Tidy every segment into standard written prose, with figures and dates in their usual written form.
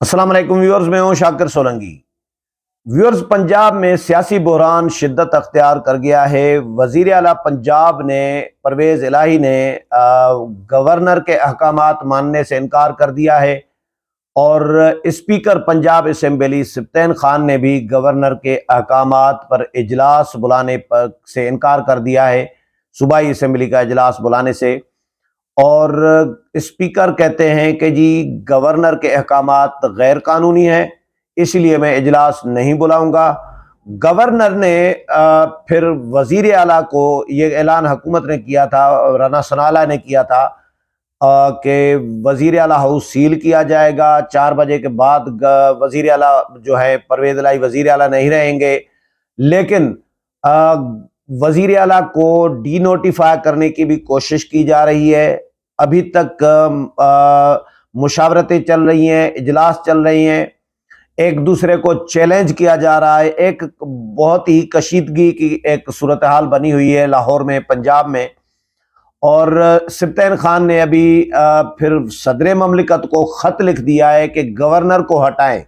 السلام علیکم ویورز، میں ہوں شاکر سولنگی۔ ویورز، پنجاب میں سیاسی بحران شدت اختیار کر گیا ہے۔ وزیر اعلیٰ پنجاب نے پرویز الہی نے گورنر کے احکامات ماننے سے انکار کر دیا ہے، اور اسپیکر پنجاب اسمبلی سبطین خان نے بھی گورنر کے احکامات پر اجلاس بلانے سے انکار کر دیا ہے، صوبائی اسمبلی کا اجلاس بلانے سے۔ اور اسپیکر کہتے ہیں کہ جی گورنر کے احکامات غیر قانونی ہیں، اس لیے میں اجلاس نہیں بلاؤں گا۔ گورنر نے پھر وزیر اعلیٰ کو یہ اعلان حکومت نے کیا تھا، رانا ثناءاللہ نے کیا تھا کہ وزیر اعلیٰ ہاؤس سیل کیا جائے گا، 4 بجے کے بعد وزیر اعلیٰ جو ہے پرویز الہی وزیر اعلیٰ نہیں رہیں گے۔ لیکن وزیر اعلیٰ کو ڈی نوٹیفائی کرنے کی بھی کوشش کی جا رہی ہے۔ ابھی تک مشاورتیں چل رہی ہیں، اجلاس چل رہی ہیں، ایک دوسرے کو چیلنج کیا جا رہا ہے۔ ایک بہت ہی کشیدگی کی ایک صورتحال بنی ہوئی ہے لاہور میں، پنجاب میں۔ اور سبطین خان نے ابھی پھر صدر مملکت کو خط لکھ دیا ہے کہ گورنر کو ہٹائیں،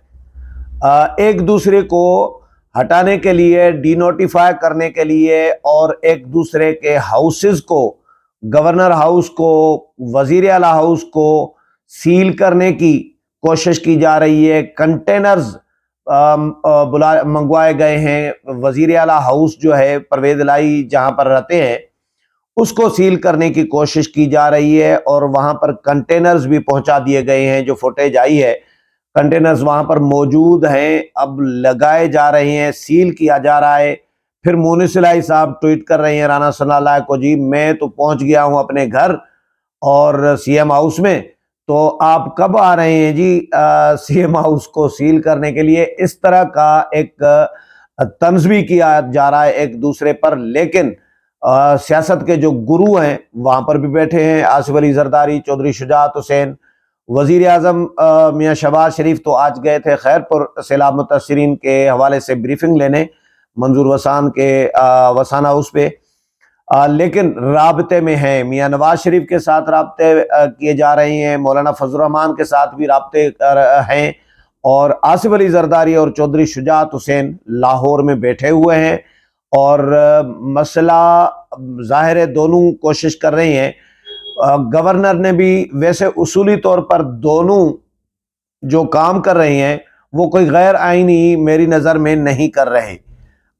ایک دوسرے کو ہٹانے کے لیے، ڈی نوٹیفائی کرنے کے لیے، اور ایک دوسرے کے ہاؤسز کو، گورنر ہاؤس کو، وزیر اعلیٰ ہاؤس کو سیل کرنے کی کوشش کی جا رہی ہے۔ کنٹینرز منگوائے گئے ہیں، وزیر اعلیٰ ہاؤس جو ہے پرویز الہی جہاں پر رہتے ہیں اس کو سیل کرنے کی کوشش کی جا رہی ہے، اور وہاں پر کنٹینرز بھی پہنچا دیے گئے ہیں۔ جو فوٹیج آئی ہے، کنٹینرز وہاں پر موجود ہیں، اب لگائے جا رہے ہیں، سیل کیا جا رہا ہے۔ پھر مونس الہی صاحب ٹویٹ کر رہے ہیں رانا ثناءاللہ کو، جی میں تو پہنچ گیا ہوں اپنے گھر اور سی ایم ہاؤس میں، تو آپ کب آ رہے ہیں جی سی ایم ہاؤس کو سیل کرنے کے لیے؟ اس طرح کا ایک طنز بھی کیا جا رہا ہے ایک دوسرے پر۔ لیکن سیاست کے جو گرو ہیں وہاں پر بھی بیٹھے ہیں، آصف علی زرداری، چودھری شجاعت حسین، وزیر اعظم میاں شہباز شریف تو آج گئے تھے خیرپور سیلاب متاثرین کے حوالے سے بریفنگ لینے منظور وسان کے وسان ہاؤس پہ، لیکن رابطے میں ہیں۔ میاں نواز شریف کے ساتھ رابطے کیے جا رہے ہیں، مولانا فضل الرحمان کے ساتھ بھی رابطے ہیں، اور آصف علی زرداری اور چودھری شجاعت حسین لاہور میں بیٹھے ہوئے ہیں۔ اور مسئلہ ظاہر ہے دونوں کوشش کر رہے ہیں۔ گورنر نے بھی ویسے اصولی طور پر دونوں جو کام کر رہے ہیں وہ کوئی غیر آئینی میری نظر میں نہیں کر رہے۔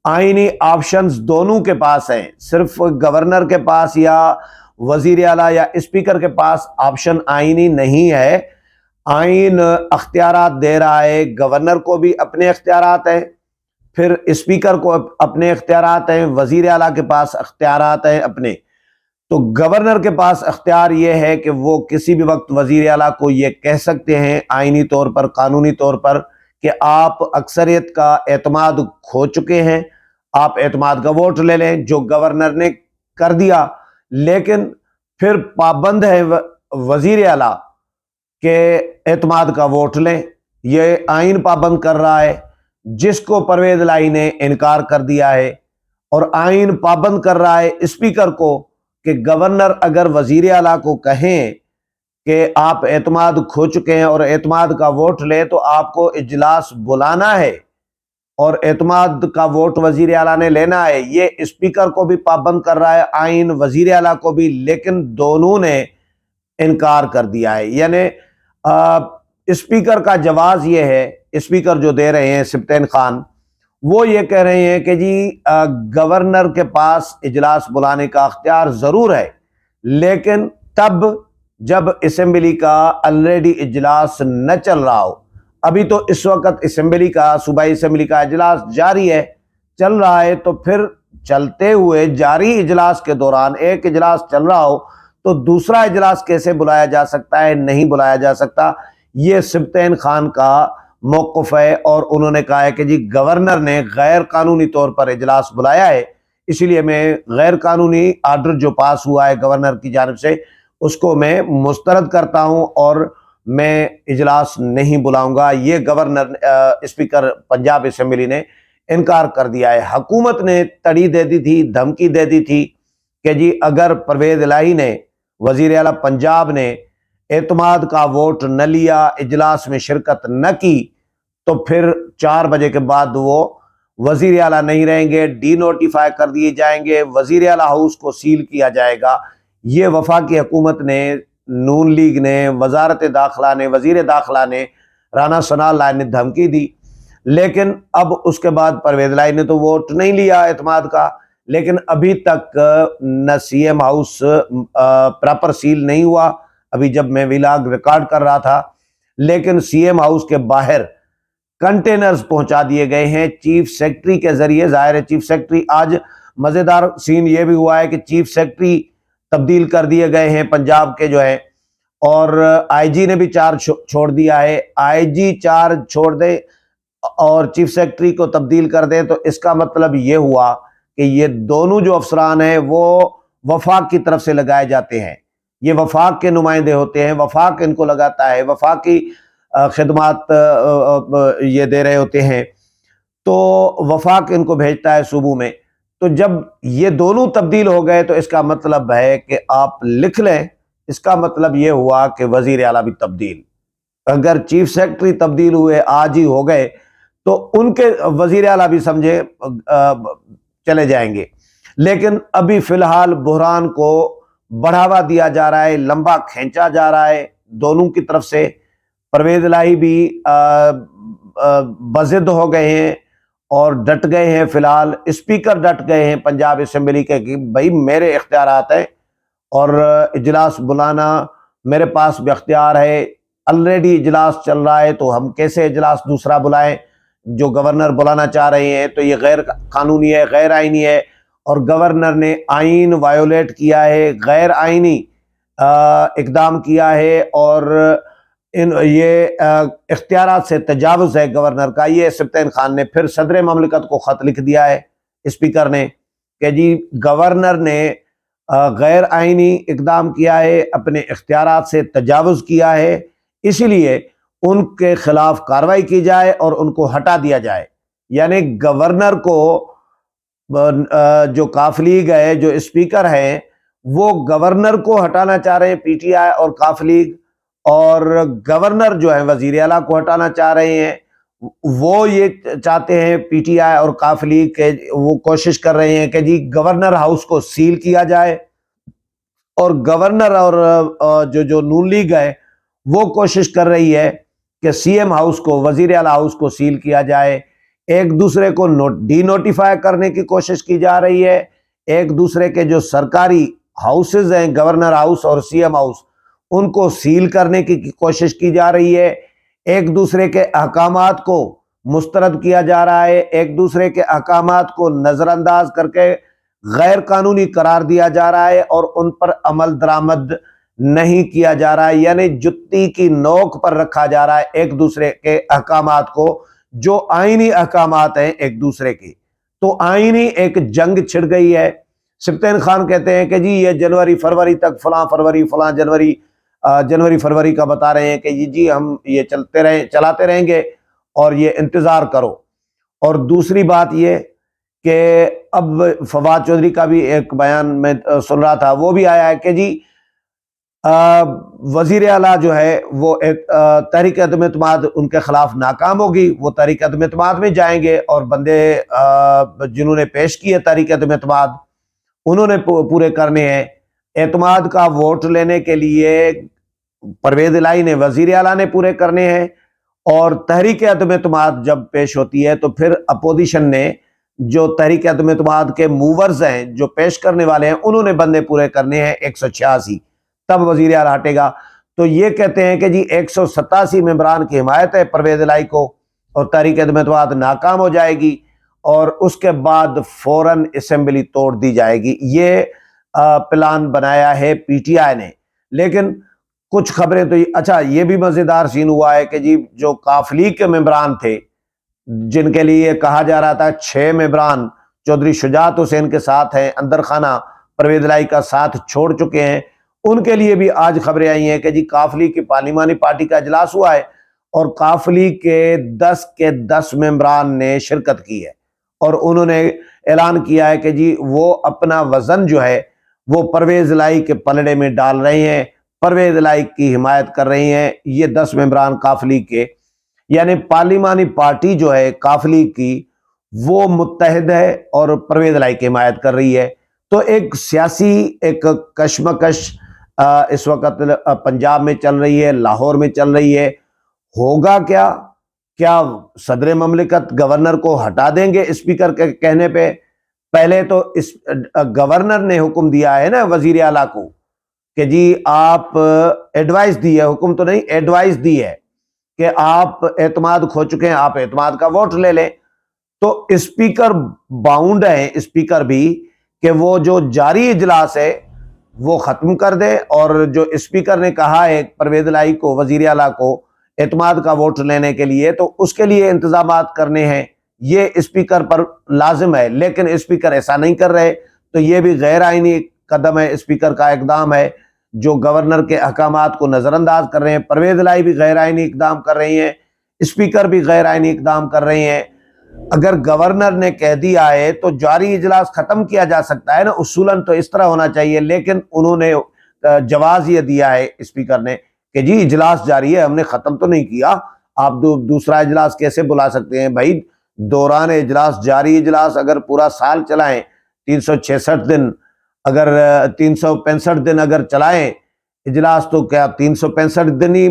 آئینی آپشنز دونوں کے پاس ہیں، صرف گورنر کے پاس یا وزیر اعلیٰ یا اسپیکر کے پاس آپشن آئینی نہیں ہے۔ آئین اختیارات دے رہا ہے، گورنر کو بھی اپنے اختیارات ہیں، پھر اسپیکر کو اپنے اختیارات ہیں، وزیر اعلیٰ کے پاس اختیارات ہیں اپنے۔ تو گورنر کے پاس اختیار یہ ہے کہ وہ کسی بھی وقت وزیر اعلیٰ کو یہ کہہ سکتے ہیں آئینی طور پر، قانونی طور پر، کہ آپ اکثریت کا اعتماد کھو چکے ہیں، آپ اعتماد کا ووٹ لے لیں، جو گورنر نے کر دیا۔ لیکن پھر پابند ہے وزیر اعلیٰ کہ اعتماد کا ووٹ لیں، یہ آئین پابند کر رہا ہے، جس کو پرویز الہی نے انکار کر دیا ہے۔ اور آئین پابند کر رہا ہے اسپیکر کو کہ گورنر اگر وزیر اعلیٰ کو کہیں کہ آپ اعتماد کھو چکے ہیں اور اعتماد کا ووٹ لیں تو آپ کو اجلاس بلانا ہے، اور اعتماد کا ووٹ وزیر اعلیٰ نے لینا ہے۔ یہ اسپیکر کو بھی پابند کر رہا ہے آئین، وزیر اعلیٰ کو بھی، لیکن دونوں نے انکار کر دیا ہے۔ یعنی اسپیکر کا جواز یہ ہے، اسپیکر جو دے رہے ہیں سبطین خان، وہ یہ کہہ رہے ہیں کہ جی گورنر کے پاس اجلاس بلانے کا اختیار ضرور ہے، لیکن تب جب اسمبلی کا آلریڈی اجلاس نہ چل رہا ہو۔ ابھی تو اس وقت اسمبلی کا، صوبائی اسمبلی کا اجلاس جاری ہے، چل رہا ہے، تو پھر چلتے ہوئے جاری اجلاس کے دوران ایک اجلاس چل رہا ہو تو دوسرا اجلاس کیسے بلایا جا سکتا ہے؟ نہیں بلایا جا سکتا۔ یہ سبطین خان کا موقف ہے، اور انہوں نے کہا ہے کہ جی گورنر نے غیر قانونی طور پر اجلاس بلایا ہے، اسی لیے میں غیر قانونی آرڈر جو پاس ہوا ہے گورنر کی جانب سے اس کو میں مسترد کرتا ہوں، اور میں اجلاس نہیں بلاؤں گا۔ یہ گورنر اسپیکر پنجاب اسمبلی نے انکار کر دیا ہے۔ حکومت نے تڑی دے دی تھی، دھمکی دے دی تھی کہ جی اگر پرویز الہی نے، وزیر اعلیٰ پنجاب نے اعتماد کا ووٹ نہ لیا، اجلاس میں شرکت نہ کی، تو پھر 4 بجے کے بعد وہ وزیر اعلیٰ نہیں رہیں گے، ڈی نوٹیفائی کر دیے جائیں گے، وزیر اعلیٰ ہاؤس کو سیل کیا جائے گا۔ یہ وفاقی حکومت نے، نون لیگ نے، وزارت داخلہ نے، وزیر داخلہ نے، رانا ثناء اللہ نے دھمکی دی، لیکن اب اس کے بعد پرویز الہی نے تو ووٹ نہیں لیا اعتماد کا، لیکن ابھی تک نہ C M house proper seal نہیں ہوا۔ ابھی جب میں ویلاگ ریکارڈ کر رہا تھا، لیکن سی ایم ہاؤس کے باہر کنٹینرز پہنچا دیے گئے ہیں چیف سیکرٹری کے ذریعے۔ ظاہر ہے چیف سیکرٹری، آج مزیدار سین یہ بھی ہوا ہے کہ چیف سیکرٹری تبدیل کر دیے گئے ہیں پنجاب کے جو ہے، اور آئی جی نے بھی چارج چھوڑ دیا ہے۔ آئی جی چارج چھوڑ دے اور چیف سیکرٹری کو تبدیل کر دیں تو اس کا مطلب یہ ہوا کہ یہ دونوں جو افسران ہیں وہ وفاق کی طرف سے لگائے جاتے ہیں، یہ وفاق کے نمائندے ہوتے ہیں، وفاق ان کو لگاتا ہے، وفاقی خدمات یہ دے رہے ہوتے ہیں، تو وفاق ان کو بھیجتا ہے صوبوں میں۔ تو جب یہ دونوں تبدیل ہو گئے تو اس کا مطلب ہے کہ آپ لکھ لیں، اس کا مطلب یہ ہوا کہ وزیر اعلیٰ بھی تبدیل۔ اگر چیف سیکرٹری تبدیل ہوئے، آج ہی ہو گئے، تو ان کے وزیر اعلیٰ بھی سمجھے چلے جائیں گے۔ لیکن ابھی فی الحال بحران کو بڑھاوا دیا جا رہا ہے، لمبا کھینچا جا رہا ہے دونوں کی طرف سے۔ پرویز الہی بھی بضد ہو گئے ہیں اور ڈٹ گئے ہیں، فی الحال اسپیکر ڈٹ گئے ہیں پنجاب اسمبلی کے کہ بھائی میرے اختیارات ہیں اور اجلاس بلانا میرے پاس بھی اختیار ہے، آلریڈی اجلاس چل رہا ہے تو ہم کیسے اجلاس دوسرا بلائیں؟ جو گورنر بلانا چاہ رہے ہیں تو یہ غیر قانونی ہے، غیر آئینی ہے، اور گورنر نے آئین وائیولیٹ کیا ہے، غیر آئینی اقدام کیا ہے، اور یہ اختیارات سے تجاوز ہے گورنر کا۔ یہ سبطین خان نے پھر صدر مملکت کو خط لکھ دیا ہے، اسپیکر نے، کہ جی گورنر نے غیر آئینی اقدام کیا ہے، اپنے اختیارات سے تجاوز کیا ہے، اسی لیے ان کے خلاف کارروائی کی جائے اور ان کو ہٹا دیا جائے۔ یعنی گورنر کو جو کاف لیگ ہے، جو اسپیکر ہیں، وہ گورنر کو ہٹانا چاہ رہے ہیں پی ٹی آئی اور کاف لیگ، اور گورنر جو ہے وزیر اعلیٰ کو ہٹانا چاہ رہے ہیں۔ وہ یہ چاہتے ہیں پی ٹی آئی اور کاف لیگ کے، وہ کوشش کر رہے ہیں کہ جی گورنر ہاؤس کو سیل کیا جائے، اور گورنر اور جو نون لیگ ہے وہ کوشش کر رہی ہے کہ سی ایم ہاؤس کو، وزیر اعلیٰ ہاؤس کو سیل کیا جائے۔ ایک دوسرے کو ڈی نوٹیفائی کرنے کی کوشش کی جا رہی ہے، ایک دوسرے کے جو سرکاری ہاؤسز ہیں، گورنر ہاؤس اور سی ایم ہاؤس، ان کو سیل کرنے کی کوشش کی جا رہی ہے، ایک دوسرے کے احکامات کو مسترد کیا جا رہا ہے، ایک دوسرے کے احکامات کو نظر انداز کر کے غیر قانونی قرار دیا جا رہا ہے اور ان پر عمل درآمد نہیں کیا جا رہا ہے۔ یعنی جتی کی نوک پر رکھا جا رہا ہے ایک دوسرے کے احکامات کو، جو آئینی احکامات ہیں ایک دوسرے کے۔ تو آئینی ایک جنگ چھڑ گئی ہے۔ سبطین خان کہتے ہیں کہ جی یہ جنوری فروری تک، فلاں فروری فلاں جنوری فروری کا بتا رہے ہیں کہ جی ہم یہ چلاتے رہیں گے اور یہ انتظار کرو۔ اور دوسری بات یہ کہ اب فواد چودھری کا بھی ایک بیان میں سن رہا تھا، وہ بھی آیا ہے کہ جی وزیر اعلیٰ جو ہے وہ تحریک عدم اعتماد ان کے خلاف ناکام ہوگی، وہ تحریک عدم اعتماد میں جائیں گے، اور بندے جنہوں نے پیش کی ہے تحریک عدم اعتماد، انہوں نے پورے کرنے ہیں۔ اعتماد کا ووٹ لینے کے لیے پرویز الہی نے، وزیر اعلیٰ نے پورے کرنے ہیں، اور تحریک عدم اعتماد جب پیش ہوتی ہے تو پھر اپوزیشن نے، جو تحریک عدم اعتماد کے موورز ہیں، جو پیش کرنے والے ہیں، انہوں نے بندے پورے کرنے ہیں 186، تب وزیر اعلیٰ ہٹے گا۔ تو یہ کہتے ہیں کہ جی 187 ممبران کی حمایت ہے پرویز الہی کو، اور تحریک عدم اعتماد ناکام ہو جائے گی، اور اس کے بعد فوراً اسمبلی توڑ دی جائے گی۔ یہ پلان بنایا ہے پی ٹی آئی نے۔ لیکن کچھ خبریں تو اچھا یہ بھی مزیدار سین ہوا ہے کہ جی جو کاف لیگ کے ممبران تھے، جن کے لیے کہا جا رہا تھا 6 ممبران چودھری شجاعت حسین کے ساتھ ہیں، اندر خانہ پرویز الہی کا ساتھ چھوڑ چکے ہیں، ان کے لیے بھی آج خبریں آئی ہیں کہ جی کاف لیگ کی پارلیمانی پارٹی کا اجلاس ہوا ہے، اور کاف لیگ کے 10 ممبران نے شرکت کی ہے، اور انہوں نے اعلان کیا ہے کہ جی وہ اپنا وزن جو ہے وہ پرویز الہی کے پلڑے میں ڈال رہے ہیں، پرویز الہی کی حمایت کر رہی ہیں. یہ 10 ممبران کاف لیگ کے، یعنی پارلیمانی پارٹی جو ہے کاف لیگ کی وہ متحد ہے اور پرویز الہی کی حمایت کر رہی ہے. تو ایک سیاسی ایک کشمکش اس وقت پنجاب میں چل رہی ہے، لاہور میں چل رہی ہے. ہوگا کیا صدر مملکت گورنر کو ہٹا دیں گے اسپیکر کے کہنے پہ؟ پہلے تو اس گورنر نے حکم دیا ہے نا وزیر اعلیٰ کو کہ جی آپ ایڈوائز دی ہے، حکم تو نہیں ایڈوائز دی ہے کہ آپ اعتماد کھو چکے ہیں، آپ اعتماد کا ووٹ لے لیں. تو اسپیکر باؤنڈ ہے، اسپیکر بھی، کہ وہ جو جاری اجلاس ہے وہ ختم کر دے، اور جو اسپیکر نے کہا ہے پرویز الہی کو، وزیر اعلیٰ کو اعتماد کا ووٹ لینے کے لیے، تو اس کے لیے انتظامات کرنے ہیں، یہ اسپیکر پر لازم ہے. لیکن اسپیکر ایسا نہیں کر رہے، تو یہ بھی غیر آئینی قدم ہے، اسپیکر کا اقدام ہے جو گورنر کے احکامات کو نظر انداز کر رہے ہیں. پرویز الہی بھی غیر آئینی اقدام کر رہی ہیں، اسپیکر بھی غیر آئینی اقدام کر رہے ہیں. اگر گورنر نے کہہ دیا ہے تو جاری اجلاس ختم کیا جا سکتا ہے نا، اصولاً تو اس طرح ہونا چاہیے. لیکن انہوں نے جواز یہ دیا ہے اسپیکر نے کہ جی اجلاس جاری ہے، ہم نے ختم تو نہیں کیا، آپ دوسرا اجلاس کیسے بلا سکتے ہیں؟ بھائی دوران اجلاس، جاری اجلاس اگر پورا سال چلائیں، 366 دن، اگر 365 دن اگر چلائیں اجلاس، تو کیا 365 دن ہی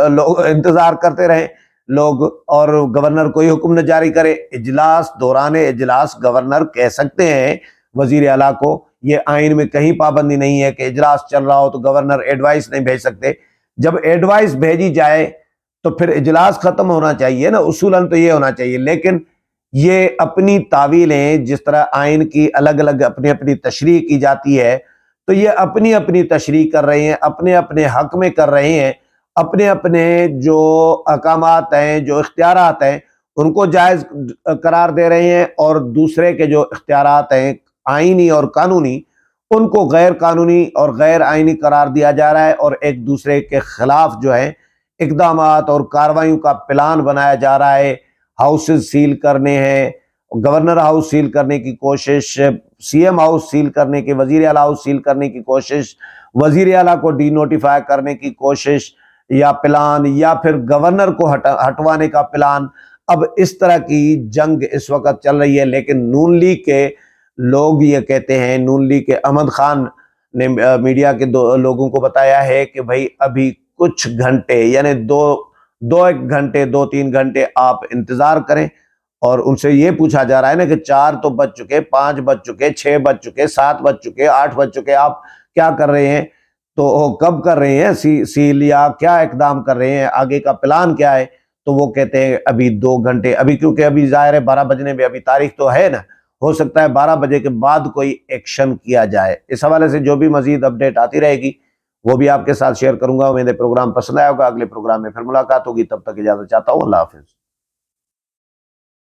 لوگ انتظار کرتے رہیں لوگ اور گورنر کوئی حکم نہ جاری کرے؟ اجلاس، دوران اجلاس گورنر کہہ سکتے ہیں وزیر اعلیٰ کو، یہ آئین میں کہیں پابندی نہیں ہے کہ اجلاس چل رہا ہو تو گورنر ایڈوائس نہیں بھیج سکتے. جب ایڈوائس بھیجی جائے تو پھر اجلاس ختم ہونا چاہیے نا، اصولاً تو یہ ہونا چاہیے. لیکن یہ اپنی تعویلیں، جس طرح آئین کی الگ الگ اپنی اپنی تشریح کی جاتی ہے، تو یہ اپنی اپنی تشریح کر رہے ہیں، اپنے اپنے حق میں کر رہے ہیں، اپنے اپنے جو احکامات ہیں، جو اختیارات ہیں، ان کو جائز قرار دے رہے ہیں، اور دوسرے کے جو اختیارات ہیں آئینی اور قانونی، ان کو غیر قانونی اور غیر آئینی قرار دیا جا رہا ہے، اور ایک دوسرے کے خلاف جو ہے اقدامات اور کارروائیوں کا پلان بنایا جا رہا ہے. ہاؤسز سیل کرنے ہیں، گورنر ہاؤس سیل کرنے کی کوشش، سی ایم ہاؤس سیل کرنے کی، وزیر اعلیٰ ہاؤس سیل کرنے کی کوشش، وزیر اعلیٰ کو ڈی نوٹیفائی کرنے کی کوشش یا پلان، یا پھر گورنر کو ہٹوانے کا پلان. اب اس طرح کی جنگ اس وقت چل رہی ہے. لیکن نون لیگ کے لوگ یہ کہتے ہیں، نون لیگ کے احمد خان نے میڈیا کے لوگوں کو بتایا ہے کہ بھائی ابھی کچھ گھنٹے، یعنی ایک گھنٹے 2-3 گھنٹے آپ انتظار کریں. اور ان سے یہ پوچھا جا رہا ہے نا کہ 4 تو بج چکے، 5 بج چکے، 6 بج چکے، 7 بج چکے، 8 بج چکے، آپ کیا کر رہے ہیں؟ تو کب کر رہے ہیں سیل، یا کیا اقدام کر رہے ہیں، آگے کا پلان کیا ہے؟ تو وہ کہتے ہیں ابھی 2 گھنٹے، ابھی کیونکہ ابھی ظاہر ہے 12 بجنے میں ابھی تاریخ تو ہے نا، ہو سکتا ہے 12 بجے کے بعد کوئی ایکشن کیا جائے. اس حوالے سے جو بھی مزید اپڈیٹ آتی رہے گی وہ بھی آپ کے ساتھ شیئر کروں گا. میرے پروگرام پسند آیا ہوگا، اگلے پروگرام میں پھر ملاقات ہوگی. تب تک اجازت چاہتا ہوں، اللہ حافظ.